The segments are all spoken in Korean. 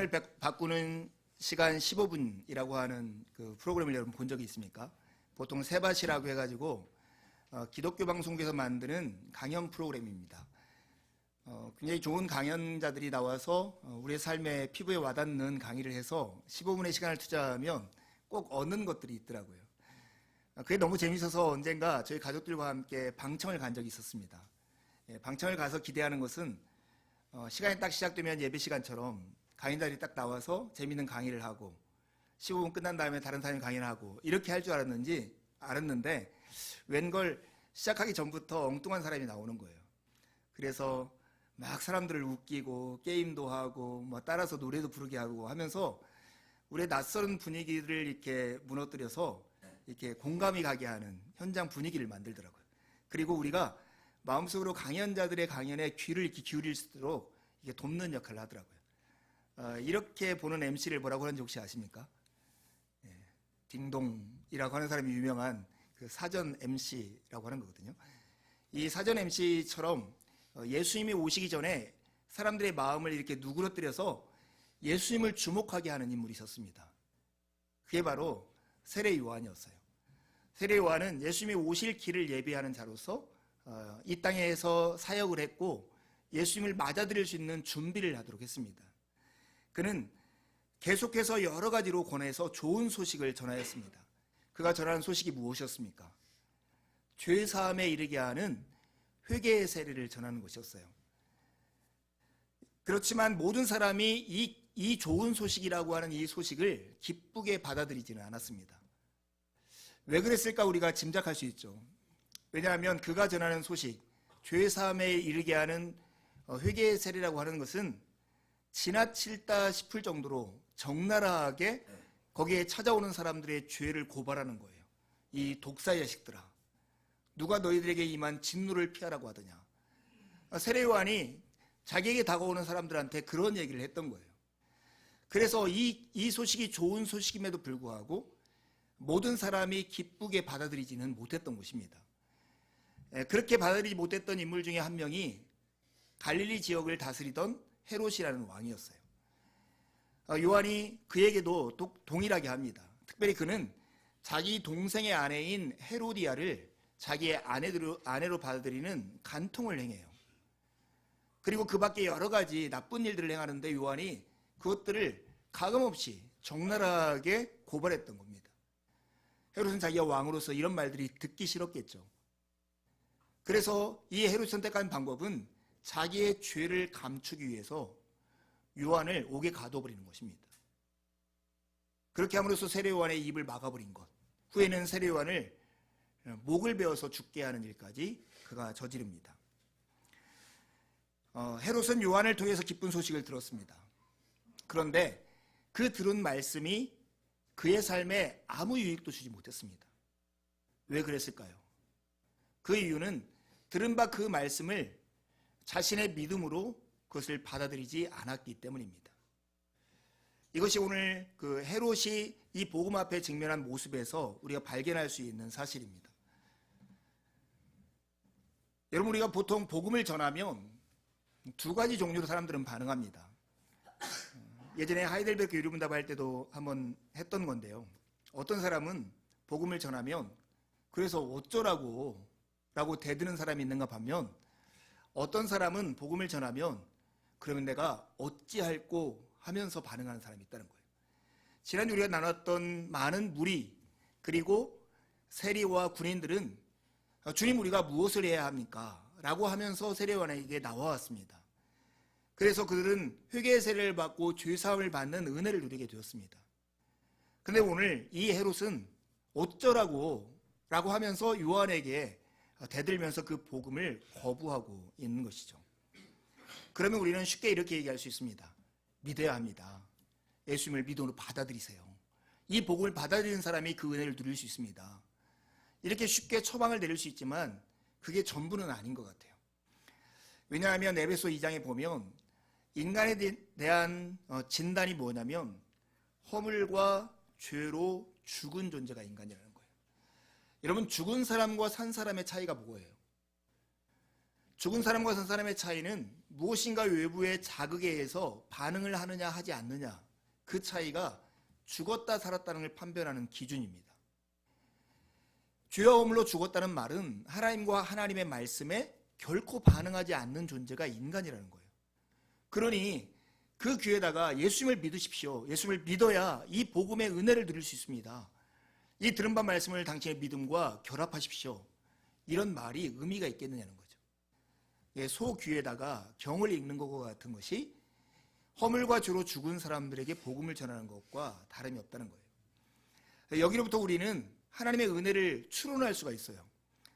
세상을 바꾸는 시간 15분이라고 하는 그 프로그램을 여러분 본 적이 있습니까? 보통 세바시라고 해가지고 기독교 방송국에서 만드는 강연 프로그램입니다. 굉장히 좋은 강연자들이 나와서 우리의 삶에 피부에 와닿는 강의를 해서 15분의 시간을 투자하면 꼭 얻는 것들이 있더라고요. 그게 너무 재밌어서 언젠가 저희 가족들과 함께 방청을 간 적이 있었습니다. 방청을 가서 기대하는 것은 시간이 딱 시작되면 예배 시간처럼 강의자들이 딱 나와서 재밌는 강의를 하고 15분 끝난 다음에 다른 사람이 강의를 하고 이렇게 할 줄 알았는데 웬걸 시작하기 전부터 엉뚱한 사람이 나오는 거예요. 그래서 막 사람들을 웃기고 게임도 하고 뭐 따라서 노래도 부르게 하고 하면서 우리의 낯선 분위기를 이렇게 무너뜨려서 이렇게 공감이 가게 하는 현장 분위기를 만들더라고요. 그리고 우리가 마음속으로 강연자들의 강연에 귀를 이렇게 기울일수록 이게 돕는 역할을 하더라고요. 이렇게 보는 MC를 뭐라고 하는지 혹시 아십니까? 딩동이라고 하는 사람이 유명한 그 사전 MC라고 하는 거거든요. 이 사전 MC처럼 예수님이 오시기 전에 사람들의 마음을 이렇게 누그러뜨려서 예수님을 주목하게 하는 인물이 있었습니다. 그게 바로 세례 요한이었어요. 세례 요한은 예수님이 오실 길을 예비하는 자로서 이 땅에서 사역을 했고 예수님을 맞아들일 수 있는 준비를 하도록 했습니다. 그는 계속해서 여러 가지로 권해서 좋은 소식을 전하였습니다. 그가 전하는 소식이 무엇이었습니까? 죄 사함에 이르게 하는 회개의 세례를 전하는 것이었어요. 그렇지만 모든 사람이 이 좋은 소식이라고 하는 이 소식을 기쁘게 받아들이지는 않았습니다. 왜 그랬을까 우리가 짐작할 수 있죠. 왜냐하면 그가 전하는 소식, 죄 사함에 이르게 하는 회개의 세례라고 하는 것은 지나칠다 싶을 정도로 적나라하게 거기에 찾아오는 사람들의 죄를 고발하는 거예요. 이 독사 자식들아, 누가 너희들에게 임한 진노를 피하라고 하더냐. 세례 요한이 자기에게 다가오는 사람들한테 그런 얘기를 했던 거예요. 그래서 이 소식이 좋은 소식임에도 불구하고 모든 사람이 기쁘게 받아들이지는 못했던 것입니다. 그렇게 받아들이지 못했던 인물 중에 한 명이 갈릴리 지역을 다스리던 헤롯이라는 왕이었어요. 요한이 그에게도 동일하게 합니다. 특별히 그는 자기 동생의 아내인 헤로디아를 자기의 아내로 받아들이는 간통을 행해요. 그리고 그 밖에 여러 가지 나쁜 일들을 행하는데 요한이 그것들을 가감없이 적나라하게 고발했던 겁니다. 헤롯은 자기가 왕으로서 이런 말들이 듣기 싫었겠죠. 그래서 이 헤롯이 선택한 방법은 자기의 죄를 감추기 위해서 요한을 옥에 가둬버리는 것입니다. 그렇게 함으로써 세례 요한의 입을 막아버린 것, 후에는 세례 요한을 목을 베어서 죽게 하는 일까지 그가 저지릅니다. 헤롯은 요한을 통해서 기쁜 소식을 들었습니다. 그런데 그 들은 말씀이 그의 삶에 아무 유익도 주지 못했습니다. 왜 그랬을까요? 그 이유는 들은 바 그 말씀을 자신의 믿음으로 그것을 받아들이지 않았기 때문입니다. 이것이 오늘 그 헤롯이 이 복음 앞에 직면한 모습에서 우리가 발견할 수 있는 사실입니다. 여러분, 우리가 보통 복음을 전하면 두 가지 종류로 사람들은 반응합니다. 예전에 하이델베르크 유료문답 할 때도 한번 했던 건데요. 어떤 사람은 복음을 전하면 그래서 어쩌라고 라고 대드는 사람이 있는가 반면 어떤 사람은 복음을 전하면 그러면 내가 어찌할꼬 하면서 반응하는 사람이 있다는 거예요. 지난주 우리가 나눴던 많은 무리 그리고 세리와 군인들은 주님 우리가 무엇을 해야 합니까? 라고 하면서 세례요한에게 나와왔습니다. 그래서 그들은 회개의 세례를 받고 죄사함을 받는 은혜를 누리게 되었습니다. 그런데 오늘 이 헤롯은 어쩌라고 라고 하면서 요한에게 대들면서 그 복음을 거부하고 있는 것이죠. 그러면 우리는 쉽게 이렇게 얘기할 수 있습니다. 믿어야 합니다. 예수님을 믿음으로 받아들이세요. 이 복음을 받아들이는 사람이 그 은혜를 누릴 수 있습니다. 이렇게 쉽게 처방을 내릴 수 있지만 그게 전부는 아닌 것 같아요. 왜냐하면 에베소 2장에 보면 인간에 대한 진단이 뭐냐면 허물과 죄로 죽은 존재가 인간이라는 거예요. 여러분, 죽은 사람과 산 사람의 차이가 뭐예요? 죽은 사람과 산 사람의 차이는 무엇인가 외부의 자극에 의해서 반응을 하느냐 하지 않느냐, 그 차이가 죽었다 살았다는 걸 판별하는 기준입니다. 죄와 허물로 죽었다는 말은 하나님과 하나님의 말씀에 결코 반응하지 않는 존재가 인간이라는 거예요. 그러니 그 귀에다가 예수님을 믿으십시오. 예수님을 믿어야 이 복음의 은혜를 누릴 수 있습니다. 이 들은 바 말씀을 당신의 믿음과 결합하십시오. 이런 말이 의미가 있겠느냐는 거죠. 소 귀에다가 경을 읽는 것과 같은 것이 허물과 죄로 죽은 사람들에게 복음을 전하는 것과 다름이 없다는 거예요. 여기로부터 우리는 하나님의 은혜를 추론할 수가 있어요.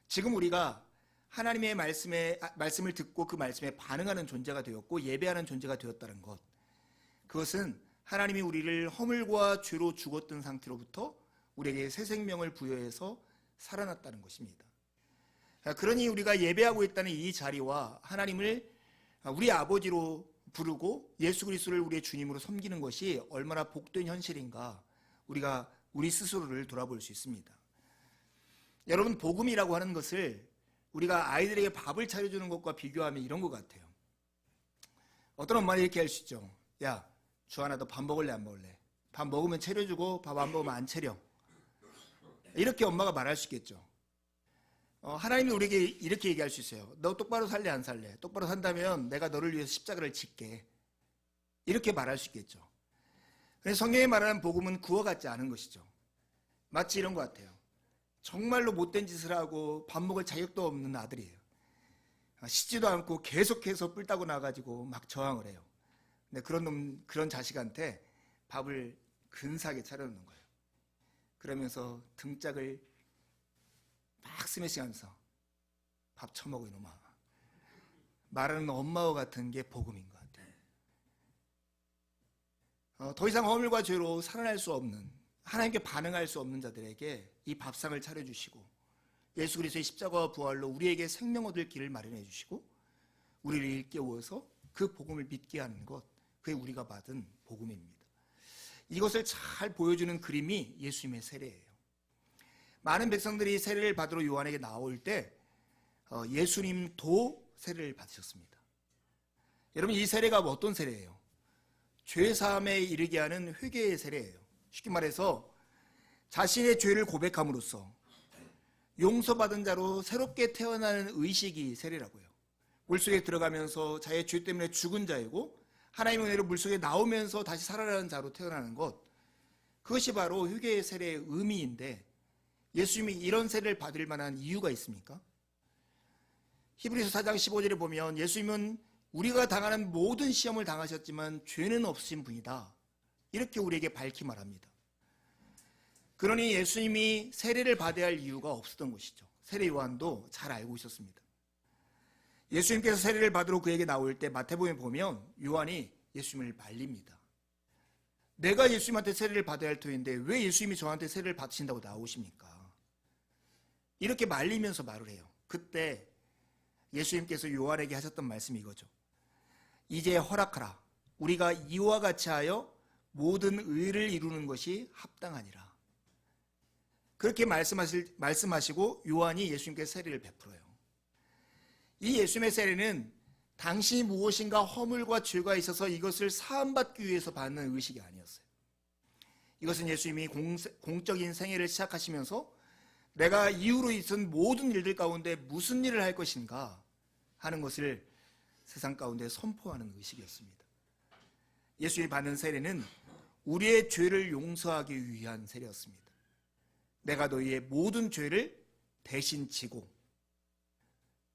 지금 우리가 하나님의 말씀을 듣고 그 말씀에 반응하는 존재가 되었고 예배하는 존재가 되었다는 것, 그것은 하나님이 우리를 허물과 죄로 죽었던 상태로부터 우리에게 새 생명을 부여해서 살아났다는 것입니다. 그러니 우리가 예배하고 있다는 이 자리와 하나님을 우리 아버지로 부르고 예수 그리스도를 우리의 주님으로 섬기는 것이 얼마나 복된 현실인가, 우리가 우리 스스로를 돌아볼 수 있습니다. 여러분, 복음이라고 하는 것을 우리가 아이들에게 밥을 차려주는 것과 비교하면 이런 것 같아요. 어떤 엄마는 이렇게 할 수 있죠. 야, 주하나 너 밥 먹을래 안 먹을래? 밥 먹으면 차려주고 밥 안 먹으면 안 차려. 이렇게 엄마가 말할 수 있겠죠. 하나님이 우리에게 이렇게 얘기할 수 있어요. 너 똑바로 살래 안 살래? 똑바로 산다면 내가 너를 위해서 십자가를 짓게. 이렇게 말할 수 있겠죠. 그래서 성경에 말하는 복음은 구워 같지 않은 것이죠. 마치 이런 것 같아요. 정말로 못된 짓을 하고 밥 먹을 자격도 없는 아들이에요. 씻지도 않고 계속해서 뿔 따고 나가지고 막 저항을 해요. 근데 그런 자식한테 밥을 근사하게 차려놓는 거예요. 그러면서 등짝을 막 스매싱하면서 밥 처먹어 이놈아. 말하는 엄마와 같은 게 복음인 것 같아요. 더 이상 허물과 죄로 살아날 수 없는, 하나님께 반응할 수 없는 자들에게 이 밥상을 차려주시고 예수 그리스도의 십자가와 부활로 우리에게 생명 얻을 길을 마련해 주시고 우리를 일깨워서 그 복음을 믿게 하는 것, 그게 우리가 받은 복음입니다. 이것을 잘 보여주는 그림이 예수님의 세례예요. 많은 백성들이 세례를 받으러 요한에게 나올 때 예수님도 세례를 받으셨습니다. 여러분, 이 세례가 어떤 세례예요? 죄사함에 이르게 하는 회개의 세례예요. 쉽게 말해서 자신의 죄를 고백함으로써 용서받은 자로 새롭게 태어나는 의식이 세례라고요. 물속에 들어가면서 자기의 죄 때문에 죽은 자이고 하나님의 은혜로 물속에 나오면서 다시 살아나는 자로 태어나는 것, 그것이 바로 회개의 세례의 의미인데 예수님이 이런 세례를 받을 만한 이유가 있습니까? 히브리서 4장 15절에 보면 예수님은 우리가 당하는 모든 시험을 당하셨지만 죄는 없으신 분이다, 이렇게 우리에게 밝히 말합니다. 그러니 예수님이 세례를 받아야 할 이유가 없었던 것이죠. 세례 요한도 잘 알고 있었습니다. 예수님께서 세례를 받으러 그에게 나올 때 마태복음에 보면 요한이 예수님을 말립니다. 내가 예수님한테 세례를 받아야 할 터인데 왜 예수님이 저한테 세례를 받으신다고 나오십니까? 이렇게 말리면서 말을 해요. 그때 예수님께서 요한에게 하셨던 말씀이 이거죠. 이제 허락하라. 우리가 이와 같이 하여 모든 의를 이루는 것이 합당하니라. 그렇게 말씀하시고 요한이 예수님께 세례를 베풀어요. 이 예수님의 세례는 당신이 무엇인가 허물과 죄가 있어서 이것을 사함받기 위해서 받는 의식이 아니었어요. 이것은 예수님이 공적인 생애를 시작하시면서 내가 이후로 있은 모든 일들 가운데 무슨 일을 할 것인가 하는 것을 세상 가운데 선포하는 의식이었습니다. 예수님이 받는 세례는 우리의 죄를 용서하기 위한 세례였습니다. 내가 너희의 모든 죄를 대신 지고,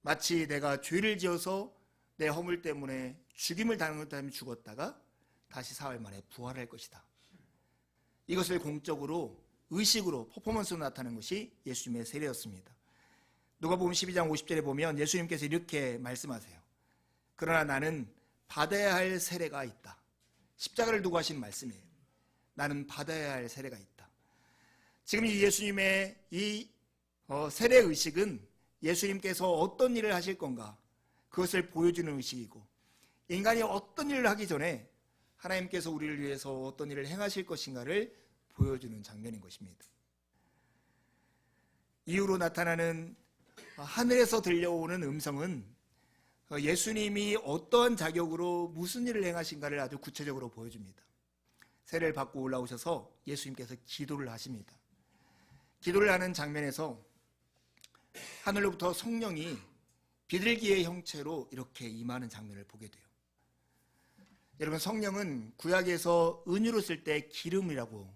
마치 내가 죄를 지어서 내 허물 때문에 죽임을 당한 것 때문에 죽었다가 다시 사흘 만에 부활할 것이다. 이것을 공적으로, 의식으로, 퍼포먼스로 나타낸 것이 예수님의 세례였습니다. 누가복음 12장 50절에 보면 예수님께서 이렇게 말씀하세요. 그러나 나는 받아야 할 세례가 있다. 십자가를 두고 하신 말씀이에요. 나는 받아야 할 세례가 있다. 지금 이 예수님의 이 세례 의식은 예수님께서 어떤 일을 하실 건가, 그것을 보여주는 의식이고, 인간이 어떤 일을 하기 전에 하나님께서 우리를 위해서 어떤 일을 행하실 것인가를 보여주는 장면인 것입니다. 이후로 나타나는 하늘에서 들려오는 음성은 예수님이 어떠한 자격으로 무슨 일을 행하신가를 아주 구체적으로 보여줍니다. 세례를 받고 올라오셔서 예수님께서 기도를 하십니다. 기도를 하는 장면에서 하늘로부터 성령이 비둘기의 형체로 이렇게 임하는 장면을 보게 돼요. 여러분, 성령은 구약에서 은유로 쓸 때 기름하고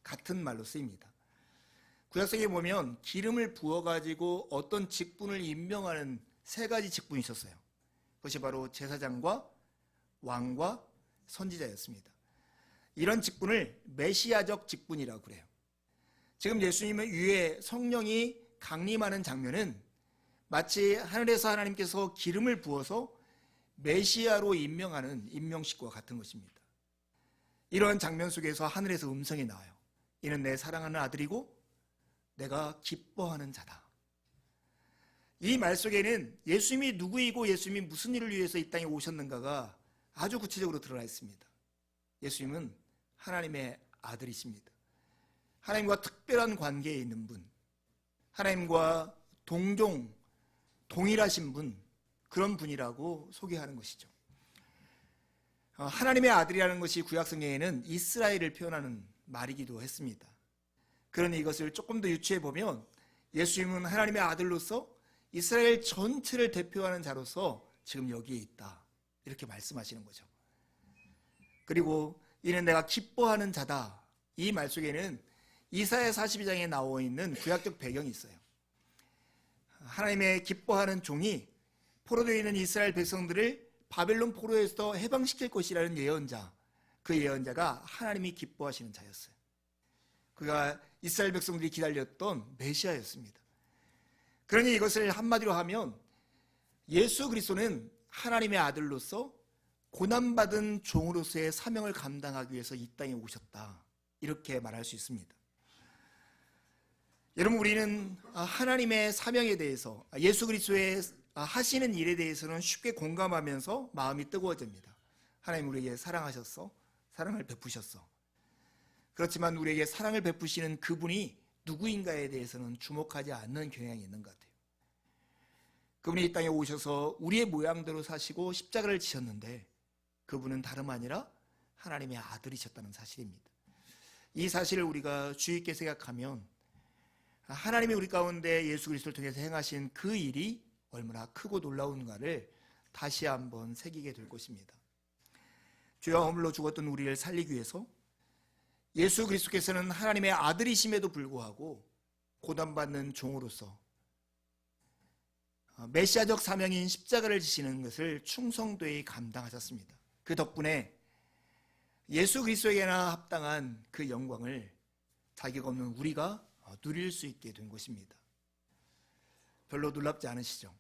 같은 말로 쓰입니다. 구약성에 보면 기름을 부어가지고 어떤 직분을 임명하는 세 가지 직분이 있었어요. 그것이 바로 제사장과 왕과 선지자였습니다. 이런 직분을 메시아적 직분이라고 그래요. 지금 예수님의 위에 성령이 강림하는 장면은 마치 하늘에서 하나님께서 기름을 부어서 메시아로 임명하는 임명식과 같은 것입니다. 이러한 장면 속에서 하늘에서 음성이 나와요. 이는 내 사랑하는 아들이고 내가 기뻐하는 자다. 이 말 속에는 예수님이 누구이고 예수님이 무슨 일을 위해서 이 땅에 오셨는가가 아주 구체적으로 드러나 있습니다. 예수님은 하나님의 아들이십니다. 하나님과 특별한 관계에 있는 분, 하나님과 동일하신 분, 그런 분이라고 소개하는 것이죠. 하나님의 아들이라는 것이 구약성경에는 이스라엘을 표현하는 말이기도 했습니다. 그러니 이것을 조금 더 유추해 보면 예수님은 하나님의 아들로서 이스라엘 전체를 대표하는 자로서 지금 여기에 있다, 이렇게 말씀하시는 거죠. 그리고 이는 내가 기뻐하는 자다, 이 말 속에는 이사야 42장에 나와 있는 구약적 배경이 있어요. 하나님의 기뻐하는 종이 포로되어 있는 이스라엘 백성들을 바벨론 포로에서 해방시킬 것이라는 예언자, 그 예언자가 하나님이 기뻐하시는 자였어요. 그가 이스라엘 백성들이 기다렸던 메시아였습니다. 그러니 이것을 한마디로 하면 예수 그리스도는 하나님의 아들로서 고난받은 종으로서의 사명을 감당하기 위해서 이 땅에 오셨다, 이렇게 말할 수 있습니다. 여러분, 우리는 하나님의 사명에 대해서, 예수 그리스도의 하시는 일에 대해서는 쉽게 공감하면서 마음이 뜨거워집니다. 하나님 우리에게 사랑하셨어, 사랑을 베푸셨어. 그렇지만 우리에게 사랑을 베푸시는 그분이 누구인가에 대해서는 주목하지 않는 경향이 있는 것 같아요. 그분이 이 땅에 오셔서 우리의 모양대로 사시고 십자가를 지셨는데 그분은 다름 아니라 하나님의 아들이셨다는 사실입니다. 이 사실을 우리가 주의 있게 생각하면 하나님이 우리 가운데 예수 그리스도를 통해서 행하신 그 일이 얼마나 크고 놀라운가를 다시 한번 새기게 될 것입니다. 죄와 허물로 죽었던 우리를 살리기 위해서 예수 그리스도께서는 하나님의 아들이심에도 불구하고 고난받는 종으로서 메시아적 사명인 십자가를 지시는 것을 충성되이 감당하셨습니다. 그 덕분에 예수 그리스도에게나 합당한 그 영광을 자격 없는 우리가 누릴 수 있게 된 것입니다. 별로 놀랍지 않으시죠?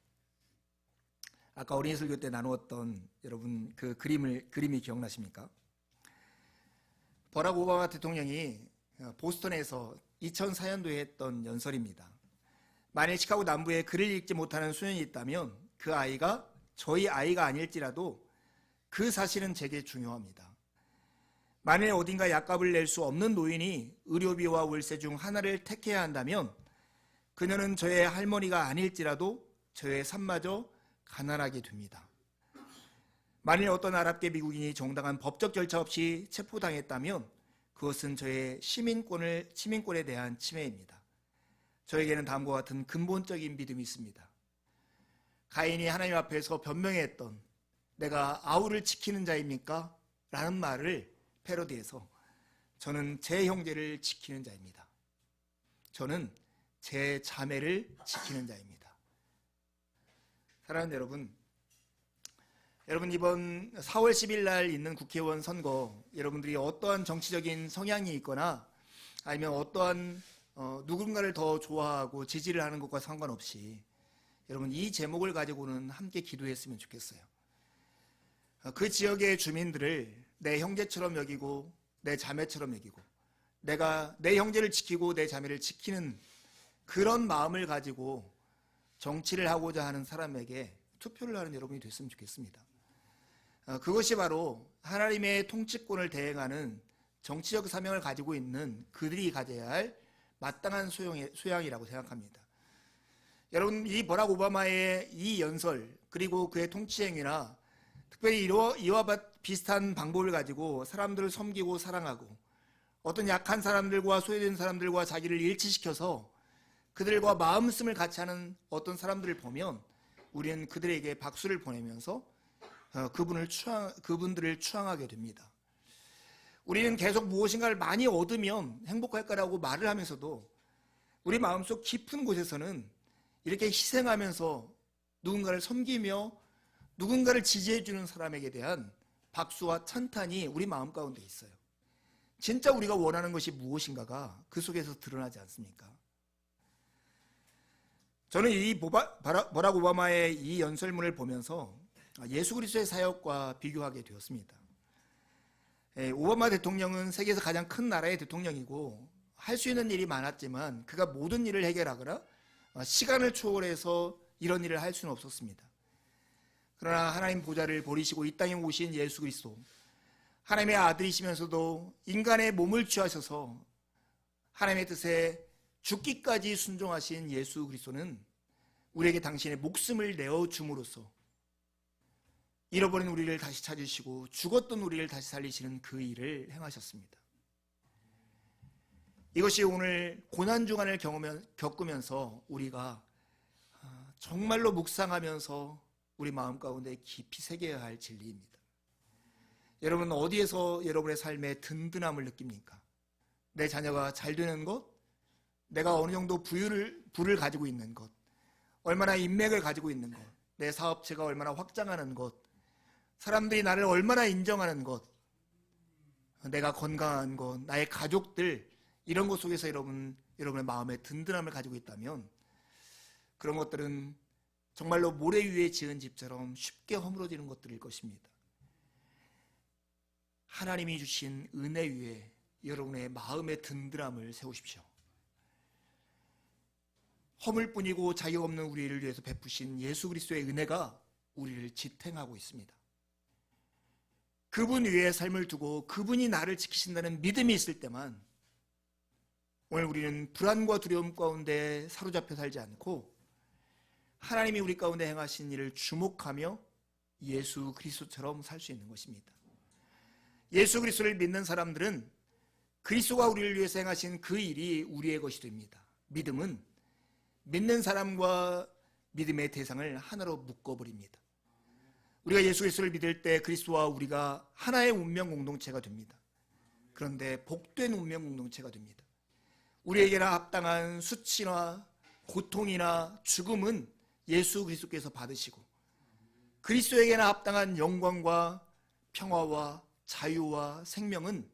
아까 어린이 설교 때 나누었던 여러분 그 그림이 기억나십니까? 버락 오바마 대통령이 보스턴에서 2004년도에 했던 연설입니다. 만일 시카고 남부에 글을 읽지 못하는 소년이 있다면 그 아이가 저희 아이가 아닐지라도 그 사실은 제게 중요합니다. 만일 어딘가 약값을 낼 수 없는 노인이 의료비와 월세 중 하나를 택해야 한다면 그녀는 저의 할머니가 아닐지라도 저의 삶마저 가난하게 됩니다. 만일 어떤 아랍계 미국인이 정당한 법적 절차 없이 체포당했다면 그것은 저의 시민권에 대한 침해입니다. 저에게는 다음과 같은 근본적인 믿음이 있습니다. 가인이 하나님 앞에서 변명했던 내가 아우를 지키는 자입니까? 라는 말을 패러디해서 저는 제 형제를 지키는 자입니다. 저는 제 자매를 지키는 자입니다. 사랑하는 여러분 이번 4월 10일 날 있는 국회의원 선거, 여러분들이 어떠한 정치적인 성향이 있거나 아니면 어떠한 누군가를 더 좋아하고 지지를 하는 것과 상관없이 여러분 이 제목을 가지고는 함께 기도했으면 좋겠어요. 그 지역의 주민들을 내 형제처럼 여기고 내 자매처럼 여기고 내가 내 형제를 지키고 내 자매를 지키는 그런 마음을 가지고 정치를 하고자 하는 사람에게 투표를 하는 여러분이 됐으면 좋겠습니다. 그것이 바로 하나님의 통치권을 대행하는 정치적 사명을 가지고 있는 그들이 가져야 할 마땅한 소양이라고 생각합니다. 여러분, 이 버락 오바마의 이 연설 그리고 그의 통치 행위나 특별히 이와 비슷한 방법을 가지고 사람들을 섬기고 사랑하고 어떤 약한 사람들과 소외된 사람들과 자기를 일치시켜서 그들과 마음씀을 같이 하는 어떤 사람들을 보면 우리는 그들에게 박수를 보내면서 그분들을 추앙하게 됩니다. 우리는 계속 무엇인가를 많이 얻으면 행복할 거라고 말을 하면서도 우리 마음속 깊은 곳에서는 이렇게 희생하면서 누군가를 섬기며 누군가를 지지해주는 사람에게 대한 박수와 찬탄이 우리 마음 가운데 있어요. 진짜 우리가 원하는 것이 무엇인가가 그 속에서 드러나지 않습니까? 저는 이 버락 오바마의 이 연설문을 보면서 예수 그리스도의 사역과 비교하게 되었습니다. 오바마 대통령은 세계에서 가장 큰 나라의 대통령이고 할 수 있는 일이 많았지만 그가 모든 일을 해결하거나 시간을 초월해서 이런 일을 할 수는 없었습니다. 그러나 하나님 보좌를 버리시고 이 땅에 오신 예수 그리스도, 하나님의 아들이시면서도 인간의 몸을 취하셔서 하나님의 뜻에 죽기까지 순종하신 예수 그리스도는 우리에게 당신의 목숨을 내어줌으로써 잃어버린 우리를 다시 찾으시고 죽었던 우리를 다시 살리시는 그 일을 행하셨습니다. 이것이 오늘 고난주간을 겪으면서 우리가 정말로 묵상하면서 우리 마음 가운데 깊이 새겨야 할 진리입니다. 여러분, 어디에서 여러분의 삶에 든든함을 느낍니까? 내 자녀가 잘 되는 것, 내가 어느 정도 부를 가지고 있는 것, 얼마나 인맥을 가지고 있는 것, 내 사업체가 얼마나 확장하는 것, 사람들이 나를 얼마나 인정하는 것, 내가 건강한 것, 나의 가족들, 이런 것 속에서 여러분의 마음에 든든함을 가지고 있다면 그런 것들은 정말로 모래 위에 지은 집처럼 쉽게 허물어지는 것들일 것입니다. 하나님이 주신 은혜 위에 여러분의 마음의 든든함을 세우십시오. 허물뿐이고 자격 없는 우리를 위해서 베푸신 예수 그리스도의 은혜가 우리를 지탱하고 있습니다. 그분 위에 삶을 두고 그분이 나를 지키신다는 믿음이 있을 때만 오늘 우리는 불안과 두려움 가운데 사로잡혀 살지 않고 하나님이 우리 가운데 행하신 일을 주목하며 예수 그리스도처럼 살 수 있는 것입니다. 예수 그리스도를 믿는 사람들은 그리스도가 우리를 위해서 행하신 그 일이 우리의 것이 됩니다. 믿음은 믿는 사람과 믿음의 대상을 하나로 묶어버립니다. 우리가 예수 그리스도를 믿을 때 그리스도와 우리가 하나의 운명 공동체가 됩니다. 그런데 복된 운명 공동체가 됩니다. 우리에게나 합당한 수치나 고통이나 죽음은 예수 그리스도께서 받으시고 그리스도에게나 합당한 영광과 평화와 자유와 생명은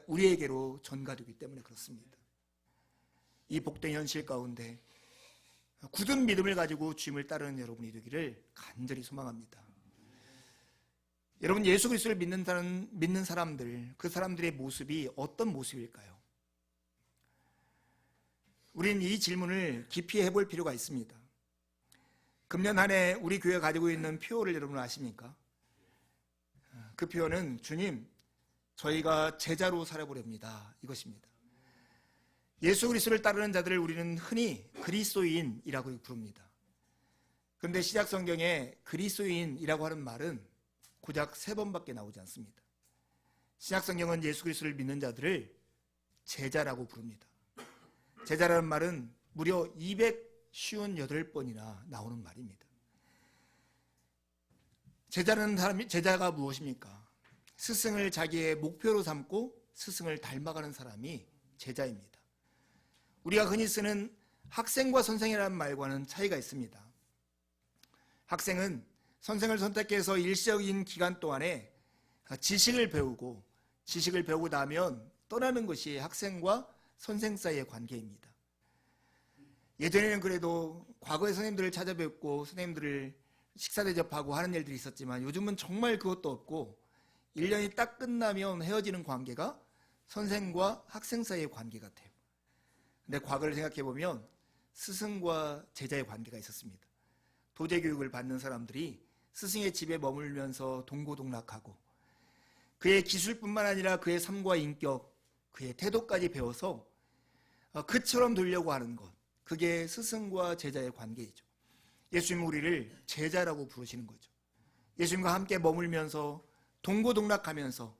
우리에게로 전가되기 때문에 그렇습니다. 이 복된 현실 가운데 굳은 믿음을 가지고 주님을 따르는 여러분이 되기를 간절히 소망합니다. 여러분, 예수 그리스도를 믿는 사람들, 그 사람들의 모습이 어떤 모습일까요? 우리는 이 질문을 깊이 해볼 필요가 있습니다. 금년 한 해 우리 교회가 가지고 있는 표어를 여러분 아십니까? 그 표현은 주님, 저희가 제자로 살아보렵니다. 이것입니다. 예수 그리스도를 따르는 자들을 우리는 흔히 그리스도인이라고 부릅니다. 그런데 신약 성경에 그리스도인이라고 하는 말은 고작 3번밖에 나오지 않습니다. 신약 성경은 예수 그리스도를 믿는 자들을 제자라고 부릅니다. 제자라는 말은 무려 258번이나 나오는 말입니다. 제자가 무엇입니까? 스승을 자기의 목표로 삼고 스승을 닮아가는 사람이 제자입니다. 우리가 흔히 쓰는 학생과 선생이라는 말과는 차이가 있습니다. 학생은 선생을 선택해서 일시적인 기간 동안에 지식을 배우고 나면 떠나는 것이 학생과 선생 사이의 관계입니다. 예전에는 그래도 과거의 선생님들을 찾아뵙고 선생님들을 식사 대접하고 하는 일들이 있었지만 요즘은 정말 그것도 없고 1년이 딱 끝나면 헤어지는 관계가 선생과 학생 사이의 관계 같아요. 근데 과거를 생각해 보면 스승과 제자의 관계가 있었습니다. 도제 교육을 받는 사람들이 스승의 집에 머물면서 동고동락하고 그의 기술뿐만 아니라 그의 삶과 인격, 그의 태도까지 배워서 그처럼 되려고 하는 것, 그게 스승과 제자의 관계이죠. 예수님은 우리를 제자라고 부르시는 거죠. 예수님과 함께 머물면서 동고동락하면서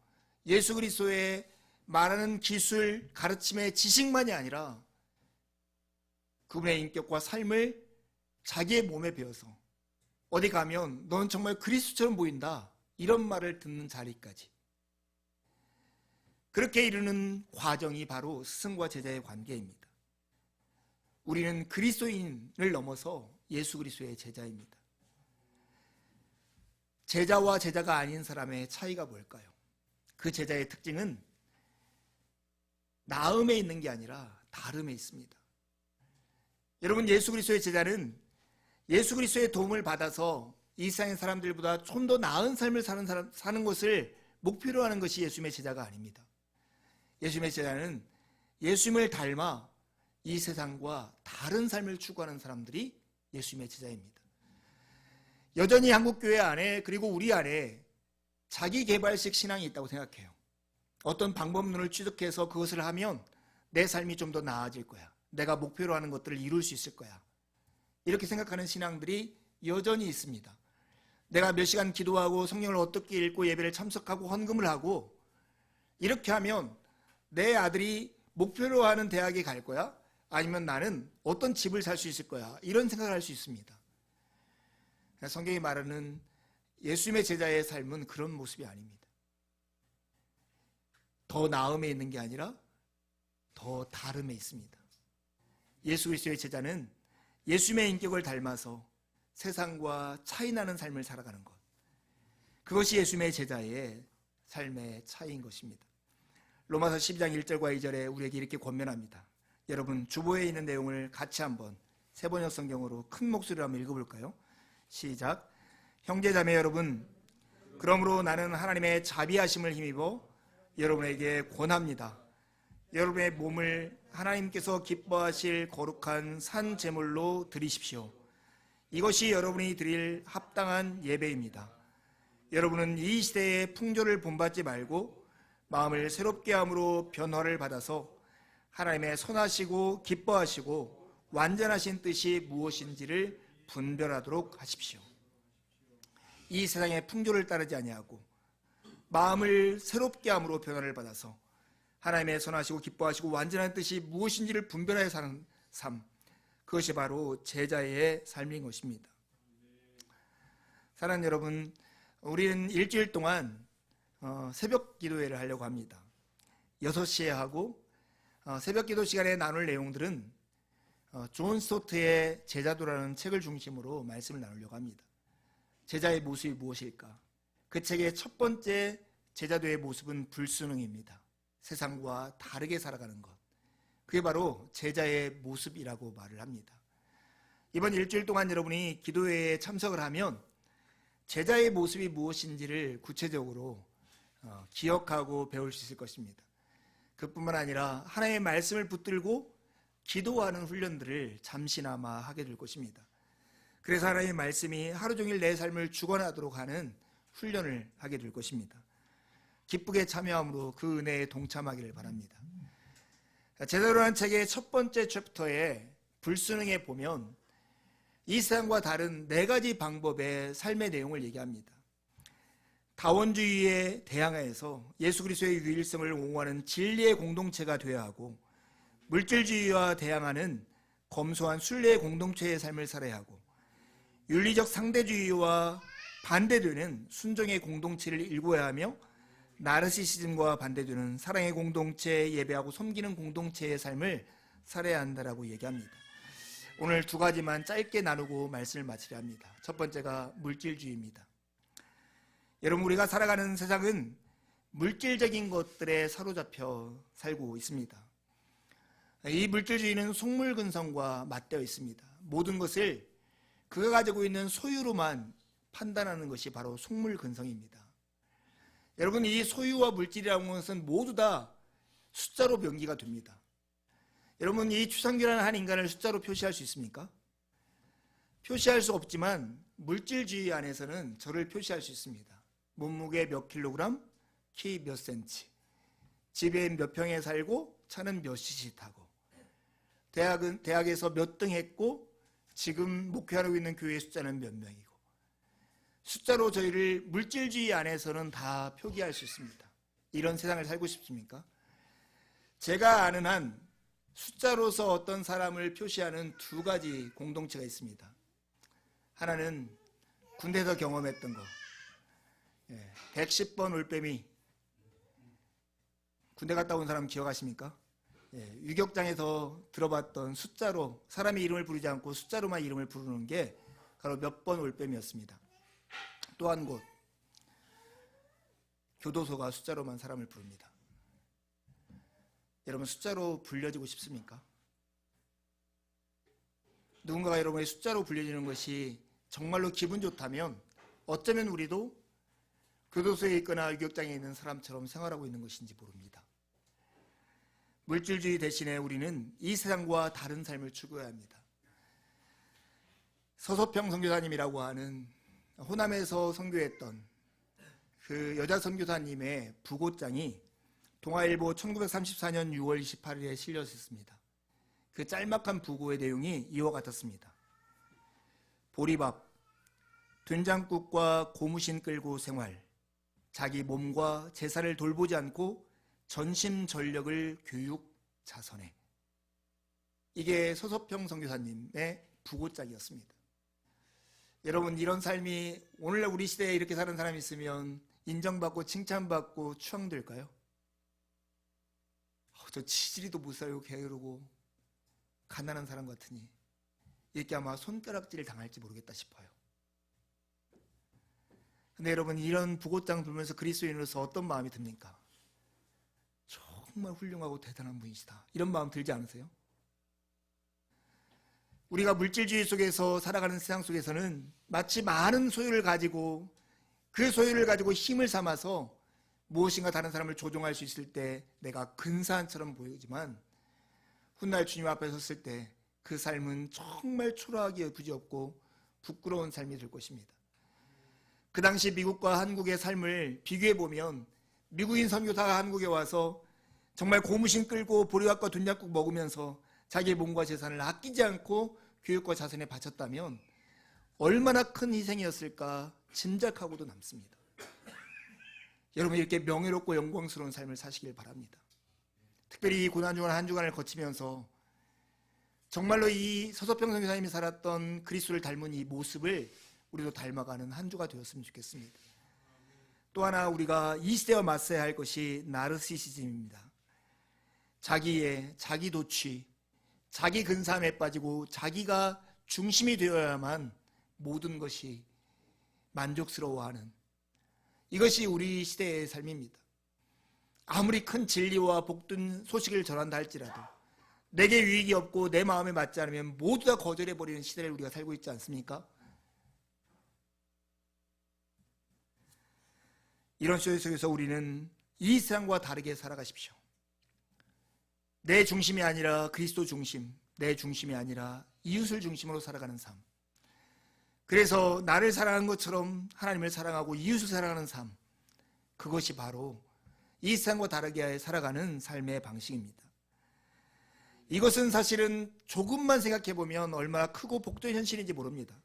예수 그리스도의 말하는 기술, 가르침의 지식만이 아니라 그분의 인격과 삶을 자기의 몸에 배워서 어디 가면 넌 정말 그리스도처럼 보인다, 이런 말을 듣는 자리까지, 그렇게 이르는 과정이 바로 스승과 제자의 관계입니다. 우리는 그리스도인을 넘어서 예수 그리스도의 제자입니다. 제자와 제자가 아닌 사람의 차이가 뭘까요? 그 제자의 특징은 나음에 있는 게 아니라 다름에 있습니다. 여러분, 예수 그리스도의 제자는 예수 그리스도의 도움을 받아서 이 세상의 사람들보다 좀 더 나은 삶을 사는 것을 목표로 하는 것이 예수님의 제자가 아닙니다. 예수님의 제자는 예수님을 닮아 이 세상과 다른 삶을 추구하는 사람들이 예수님의 제자입니다. 여전히 한국교회 안에, 그리고 우리 안에 자기 개발식 신앙이 있다고 생각해요. 어떤 방법론을 취득해서 그것을 하면 내 삶이 좀 더 나아질 거야, 내가 목표로 하는 것들을 이룰 수 있을 거야, 이렇게 생각하는 신앙들이 여전히 있습니다. 내가 몇 시간 기도하고 성경을 어떻게 읽고 예배를 참석하고 헌금을 하고 이렇게 하면 내 아들이 목표로 하는 대학에 갈 거야, 아니면 나는 어떤 집을 살 수 있을 거야, 이런 생각을 할 수 있습니다. 성경이 말하는 예수님의 제자의 삶은 그런 모습이 아닙니다. 더 나음에 있는 게 아니라 더 다름에 있습니다. 예수 그리스도의 제자는 예수님의 인격을 닮아서 세상과 차이나는 삶을 살아가는 것, 그것이 예수님의 제자의 삶의 차이인 것입니다. 로마서 12장 1절과 2절에 우리에게 이렇게 권면합니다. 여러분, 주보에 있는 내용을 같이 한번 세번역 성경으로 큰 목소리로 한번 읽어볼까요? 시작. 형제자매 여러분, 그러므로 나는 하나님의 자비하심을 힘입어 여러분에게 권합니다. 여러분의 몸을 하나님께서 기뻐하실 거룩한 산 제물로 드리십시오. 이것이 여러분이 드릴 합당한 예배입니다. 여러분은 이 시대의 풍조를 본받지 말고 마음을 새롭게 함으로 변화를 받아서 하나님의 선하시고 기뻐하시고 완전하신 뜻이 무엇인지를 분별하도록 하십시오. 이 세상의 풍조를 따르지 아니하고 마음을 새롭게 함으로 변화를 받아서 하나님의 선하시고 기뻐하시고 완전한 뜻이 무엇인지를 분별하여 사는 삶, 그것이 바로 제자의 삶인 것입니다. 사랑하는 여러분, 우리는 일주일 동안 새벽 기도회를 하려고 합니다. 6시에 하고 새벽 기도 시간에 나눌 내용들은 존 스토트의 제자도라는 책을 중심으로 말씀을 나누려고 합니다. 제자의 모습이 무엇일까? 그 책의 첫 번째 제자도의 모습은 불순응입니다. 세상과 다르게 살아가는 것, 그게 바로 제자의 모습이라고 말을 합니다. 이번 일주일 동안 여러분이 기도회에 참석을 하면 제자의 모습이 무엇인지를 구체적으로 기억하고 배울 수 있을 것입니다. 그뿐만 아니라 하나님의 말씀을 붙들고 기도하는 훈련들을 잠시나마 하게 될 것입니다. 그래서 하나님의 말씀이 하루 종일 내 삶을 주관하도록 하는 훈련을 하게 될 것입니다. 기쁘게 참여함으로 그 은혜에 동참하기를 바랍니다. 제자도라는 책의 첫 번째 챕터에 불순응에 보면 이 세상과 다른 4가지 방법의 삶의 내용을 얘기합니다. 다원주의에 대항해서 예수 그리스도의 유일성을 옹호하는 진리의 공동체가 되어야 하고, 물질주의와 대항하는 검소한 순례의 공동체의 삶을 살아야 하고, 윤리적 상대주의와 반대되는 순종의 공동체를 일궈야 하며, 나르시시즘과 반대되는 사랑의 공동체, 예배하고 섬기는 공동체의 삶을 살아야 한다라고 얘기합니다. 오늘 2가지만 짧게 나누고 말씀을 마치려 합니다. 첫 번째가 물질주의입니다. 여러분, 우리가 살아가는 세상은 물질적인 것들에 사로잡혀 살고 있습니다. 이 물질주의는 속물근성과 맞대어 있습니다. 모든 것을 그가 가지고 있는 소유로만 판단하는 것이 바로 속물근성입니다. 여러분, 이 소유와 물질이라는 것은 모두 다 숫자로 명기가 됩니다. 여러분, 이 추상규라는 한 인간을 숫자로 표시할 수 있습니까? 표시할 수 없지만 물질주의 안에서는 저를 표시할 수 있습니다. 몸무게 몇 킬로그램, 키 몇 센치, 집에 몇 평에 살고 차는 몇 cc 타고, 대학에서 몇 등 했고 지금 목회하고 있는 교회의 숫자는 몇 명이고, 숫자로 저희를 물질주의 안에서는 다 표기할 수 있습니다. 이런 세상을 살고 싶습니까? 제가 아는 한 숫자로서 어떤 사람을 표시하는 두 가지 공동체가 있습니다. 하나는 군대에서 경험했던 거, 110번 올빼미. 군대 갔다 온 사람 기억하십니까? 유격장에서 들어봤던 숫자로 사람의 이름을 부르지 않고 숫자로만 이름을 부르는 게 바로 몇 번 올빼미였습니다. 또 한 곳, 교도소가 숫자로만 사람을 부릅니다. 여러분, 숫자로 불려지고 싶습니까? 누군가가 여러분의 숫자로 불려지는 것이 정말로 기분 좋다면 어쩌면 우리도 교도소에 있거나 유격장에 있는 사람처럼 생활하고 있는 것인지 모릅니다. 물질주의 대신에 우리는 이 세상과 다른 삶을 추구해야 합니다. 서소평 선교사님이라고 하는 호남에서 선교했던 그 여자 선교사님의 부고장이 동아일보 1934년 6월 28일에 실렸습니다. 그 짤막한 부고의 내용이 이와 같았습니다. 보리밥, 된장국과 고무신 끌고 생활, 자기 몸과 제사를 돌보지 않고 전심전력을 교육 자선해. 이게 서소평 선교사님의 부고짝이었습니다. 여러분, 이런 삶이 오늘날 우리 시대에 이렇게 사는 사람이 있으면 인정받고 칭찬받고 추앙될까요? 저 치질이도 못 살고 게으르고 가난한 사람 같으니 이렇게 아마 손가락질을 당할지 모르겠다 싶어요. 근데 여러분, 이런 부고장 들으면서 그리스도인으로서 어떤 마음이 듭니까? 정말 훌륭하고 대단한 분이시다, 이런 마음 들지 않으세요? 우리가 물질주의 속에서 살아가는 세상 속에서는 마치 많은 소유를 가지고 그 소유를 가지고 힘을 삼아서 무엇인가 다른 사람을 조종할 수 있을 때 내가 근사한처럼 보이지만 훗날 주님 앞에 섰을 때 그 삶은 정말 초라하게 부지없고 부끄러운 삶이 될 것입니다. 그 당시 미국과 한국의 삶을 비교해보면 미국인 선교사가 한국에 와서 정말 고무신 끌고 보리밥과 된장국 먹으면서 자기의 몸과 재산을 아끼지 않고 교육과 자선에 바쳤다면 얼마나 큰 희생이었을까 짐작하고도 남습니다. 여러분, 이렇게 명예롭고 영광스러운 삶을 사시길 바랍니다. 특별히 이 고난중한 한 주간을 거치면서 정말로 이 서소평 선교사님이 살았던 그리스도를 닮은 이 모습을 우리도 닮아가는 한 주가 되었으면 좋겠습니다. 또 하나 우리가 이 시대와 맞서야 할 것이 나르시시즘입니다. 자기 도취, 자기 근사함에 빠지고 자기가 중심이 되어야만 모든 것이 만족스러워하는, 이것이 우리 시대의 삶입니다. 아무리 큰 진리와 복된 소식을 전한다 할지라도 내게 유익이 없고 내 마음에 맞지 않으면 모두 다 거절해버리는 시대를 우리가 살고 있지 않습니까? 이런 시대 속에서 우리는 이 세상과 다르게 살아가십시오. 내 중심이 아니라 그리스도 중심, 내 중심이 아니라 이웃을 중심으로 살아가는 삶. 그래서 나를 사랑하는 것처럼 하나님을 사랑하고 이웃을 사랑하는 삶, 그것이 바로 이 세상과 다르게 살아가는 삶의 방식입니다. 이것은 사실은 조금만 생각해보면 얼마나 크고 복된 현실인지 모릅니다.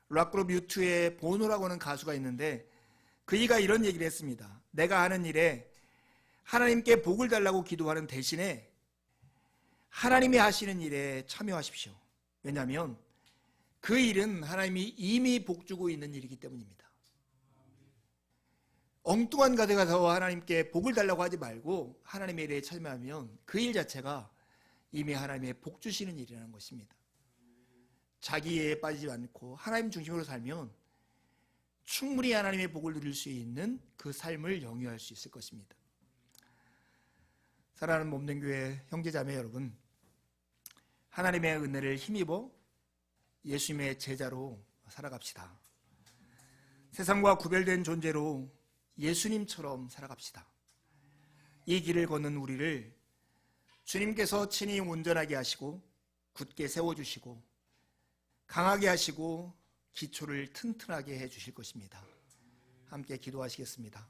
락그룹 U2의 보노라고 하는 가수가 있는데 그이가 이런 얘기를 했습니다. 내가 하는 일에 하나님께 복을 달라고 기도하는 대신에 하나님이 하시는 일에 참여하십시오. 왜냐하면 그 일은 하나님이 이미 복 주고 있는 일이기 때문입니다. 엉뚱한 가게 가서 하나님께 복을 달라고 하지 말고 하나님의 일에 참여하면 그 일 자체가 이미 하나님의 복 주시는 일이라는 것입니다. 자기에 빠지지 않고 하나님 중심으로 살면 충분히 하나님의 복을 누릴 수 있는 그 삶을 영위할 수 있을 것입니다. 사랑하는 몸된 교회 형제자매 여러분, 하나님의 은혜를 힘입어 예수님의 제자로 살아갑시다. 세상과 구별된 존재로 예수님처럼 살아갑시다. 이 길을 걷는 우리를 주님께서 친히 온전하게 하시고 굳게 세워주시고 강하게 하시고 기초를 튼튼하게 해주실 것입니다. 함께 기도하시겠습니다.